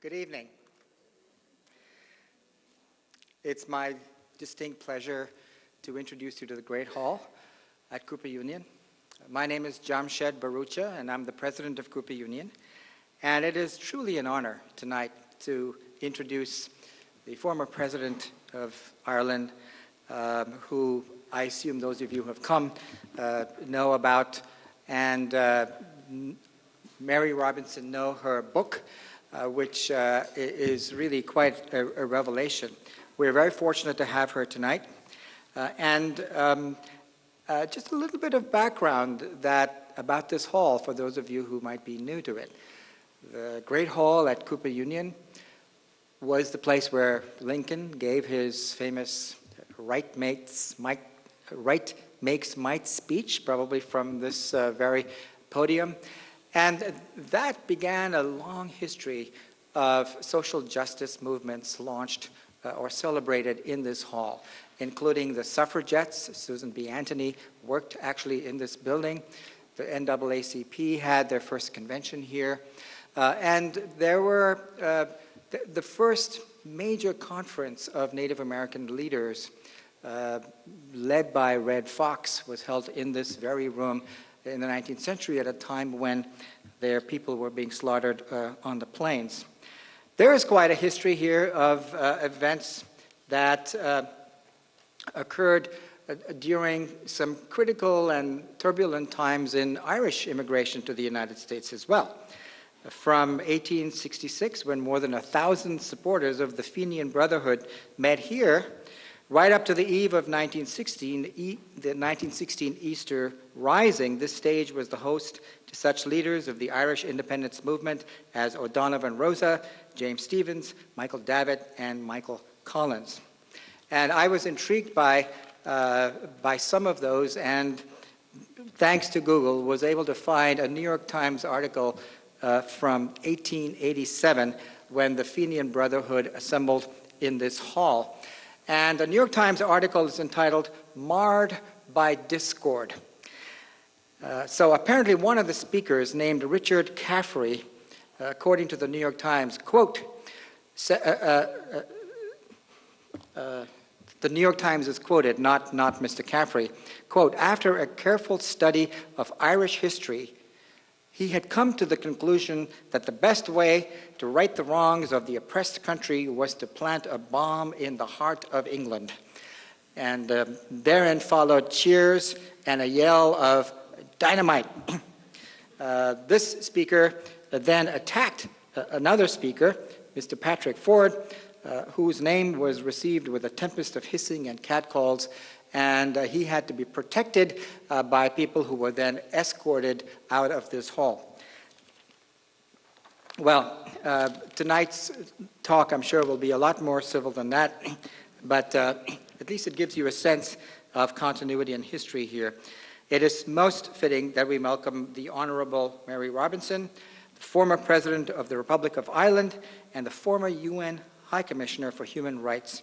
Good evening. It's my distinct pleasure to introduce you to the Great Hall at Cooper Union. My name is Jamshed Barucha, and I'm the president of Cooper Union. And it is truly an honor tonight to introduce the former president of Ireland, who I assume those of you who have come know about, and Mary Robinson know her book, which is really quite a revelation. We're very fortunate to have her tonight. Just a little bit of background about this hall for those of you who might be new to it. The Great Hall at Cooper Union was the place where Lincoln gave his famous right makes might speech, probably from this very podium. And that began a long history of social justice movements launched or celebrated in this hall, including the suffragettes. Susan B. Anthony worked actually in this building. The NAACP had their first convention here. And there were the first major conference of Native American leaders led by Red Fox was held in this very room in the 19th century at a time when their people were being slaughtered on the plains. There is quite a history here of events that occurred during some critical and turbulent times in Irish immigration to the United States as well. From 1866, when more than 1,000 supporters of the Fenian Brotherhood met here, right up to the eve of the 1916 Easter Rising, this stage was the host to such leaders of the Irish independence movement as O'Donovan Rosa, James Stephens, Michael Davitt, and Michael Collins. And I was intrigued by some of those, and thanks to Google, was able to find a New York Times article from 1887 when the Fenian Brotherhood assembled in this hall. And the New York Times article is entitled, "Marred by Discord." So apparently one of the speakers, named Richard Caffrey, according to the New York Times, quote, the New York Times is quoted, not Mr. Caffrey, quote, "After a careful study of Irish history, he had come to the conclusion that the best way to right the wrongs of the oppressed country was to plant a bomb in the heart of England." And therein followed cheers and a yell of "dynamite." This speaker then attacked another speaker, Mr. Patrick Ford, whose name was received with a tempest of hissing and catcalls, and he had to be protected by people who were then escorted out of this hall. Well, tonight's talk, I'm sure, will be a lot more civil than that, but at least it gives you a sense of continuity and history here. It is most fitting that we welcome the Honorable Mary Robinson, the former President of the Republic of Ireland, and the former UN High Commissioner for Human Rights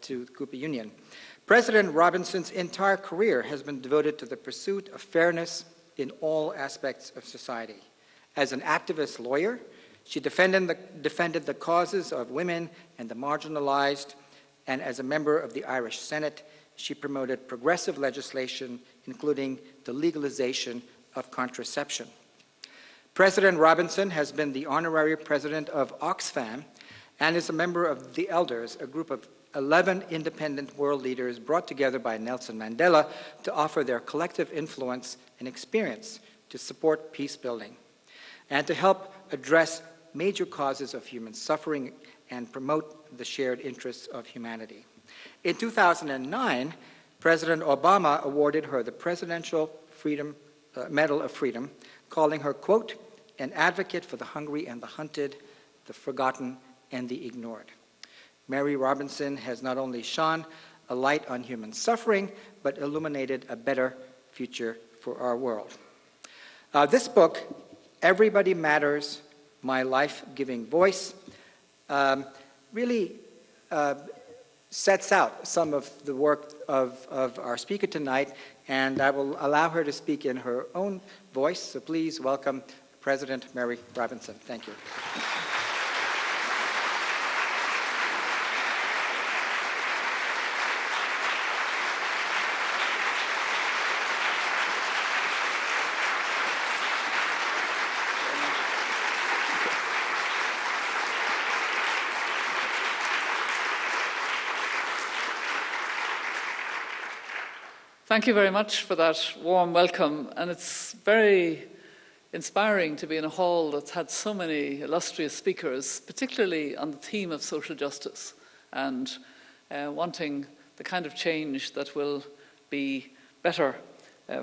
to Cooper Union. President Robinson's entire career has been devoted to the pursuit of fairness in all aspects of society. As an activist lawyer, she defended the causes of women and the marginalized, and as a member of the Irish Senate, she promoted progressive legislation, including the legalization of contraception. President Robinson has been the honorary president of Oxfam and is a member of the Elders, a group of 11 independent world leaders brought together by Nelson Mandela to offer their collective influence and experience to support peace building and to help address major causes of human suffering and promote the shared interests of humanity. In 2009, President Obama awarded her the Presidential Medal of Freedom, calling her, quote, "an advocate for the hungry and the hunted, the forgotten and the ignored." Mary Robinson has not only shone a light on human suffering, but illuminated a better future for our world. This book, Everybody Matters, My Life-Giving Voice, really sets out some of the work of our speaker tonight, and I will allow her to speak in her own voice, so please welcome President Mary Robinson. Thank you. Thank you very much for that warm welcome, and it's very inspiring to be in a hall that's had so many illustrious speakers, particularly on the theme of social justice and wanting the kind of change that will be better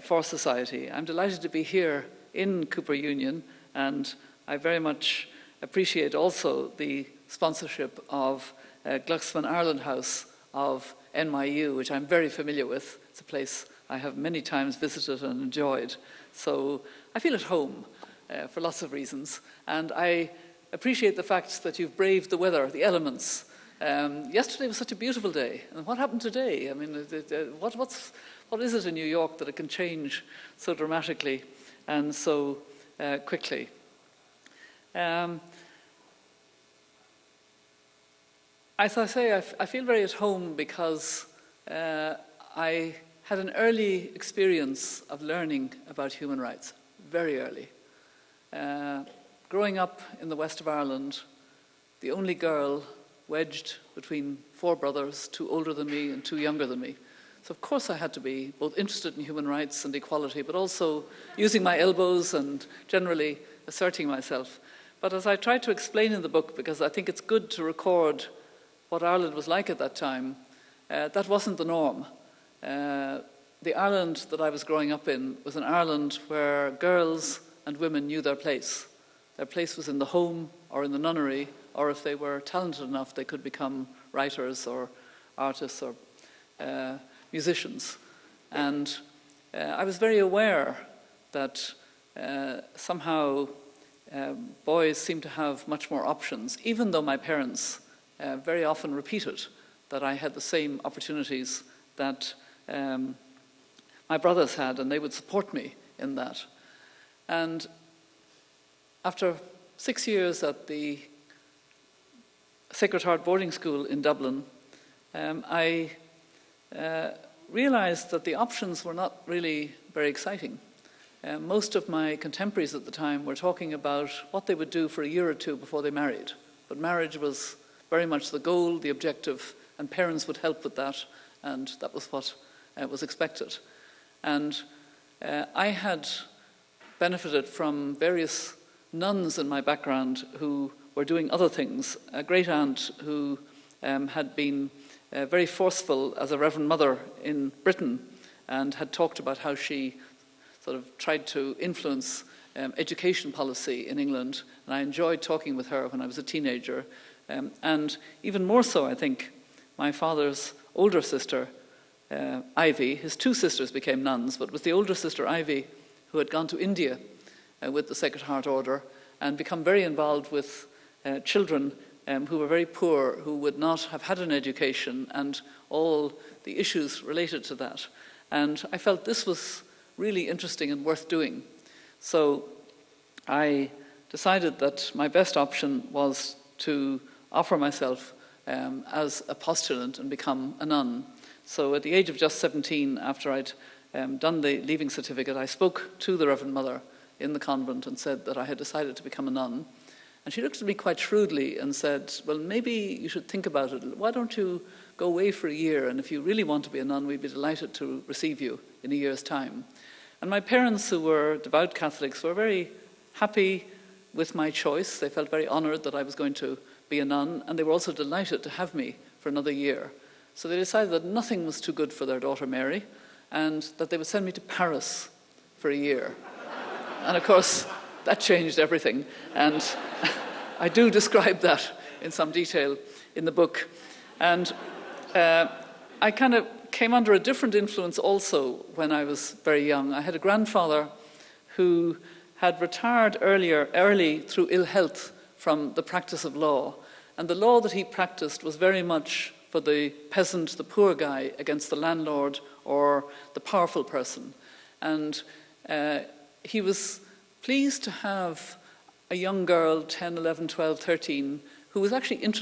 for society. I'm delighted to be here in Cooper Union, and I very much appreciate also the sponsorship of Glucksman Ireland House of NYU, which I'm very familiar with. It's a place I have many times visited and enjoyed. So I feel at home for lots of reasons. And I appreciate the fact that you've braved the weather, the elements. Yesterday was such a beautiful day. And what happened today? I mean, what is it in New York that it can change so dramatically and so quickly? As I say, I feel very at home because I had an early experience of learning about human rights, very early. Growing up in the west of Ireland, the only girl wedged between 4 brothers, 2 older than me and 2 younger than me. So of course I had to be both interested in human rights and equality, but also using my elbows and generally asserting myself. But as I tried to explain in the book, because I think it's good to record what Ireland was like at that time, that wasn't the norm. The Ireland that I was growing up in was an Ireland where girls and women knew their place. Their place was in the home or in the nunnery, or if they were talented enough, they could become writers or artists or musicians. And I was very aware that somehow boys seemed to have much more options, even though my parents very often repeated that I had the same opportunities that my brothers had, and they would support me in that. And after 6 years at the Sacred Heart boarding school in Dublin, I realized that the options were not really very exciting. Most of my contemporaries at the time were talking about what they would do for a year or 2 before they married. But marriage was very much the goal, the objective, and parents would help with that, and that was what was expected. And I had benefited from various nuns in my background who were doing other things. A great aunt who had been very forceful as a Reverend Mother in Britain and had talked about how she sort of tried to influence education policy in England, and I enjoyed talking with her when I was a teenager. And even more so, I think, my father's older sister, Ivy, his 2 sisters became nuns, but it was the older sister, Ivy, who had gone to India with the Sacred Heart Order and become very involved with children who were very poor, who would not have had an education, and all the issues related to that. And I felt this was really interesting and worth doing. So I decided that my best option was to offer myself as a postulant and become a nun. So at the age of just 17, after I'd done the leaving certificate, I spoke to the Reverend Mother in the convent and said that I had decided to become a nun. And she looked at me quite shrewdly and said, well, maybe you should think about it. Why don't you go away for a year, and if you really want to be a nun, we'd be delighted to receive you in a year's time. And my parents, who were devout Catholics, were very happy with my choice. They felt very honored that I was going to be a nun, and they were also delighted to have me for another year. So they decided that nothing was too good for their daughter Mary, and that they would send me to Paris for a year. And of course, that changed everything, and I do describe that in some detail in the book. And I kind of came under a different influence also when I was very young. I had a grandfather who had retired early through ill health from the practice of law. And the law that he practiced was very much for the peasant, the poor guy, against the landlord or the powerful person. And he was pleased to have a young girl, 10, 11, 12, 13, who was actually interested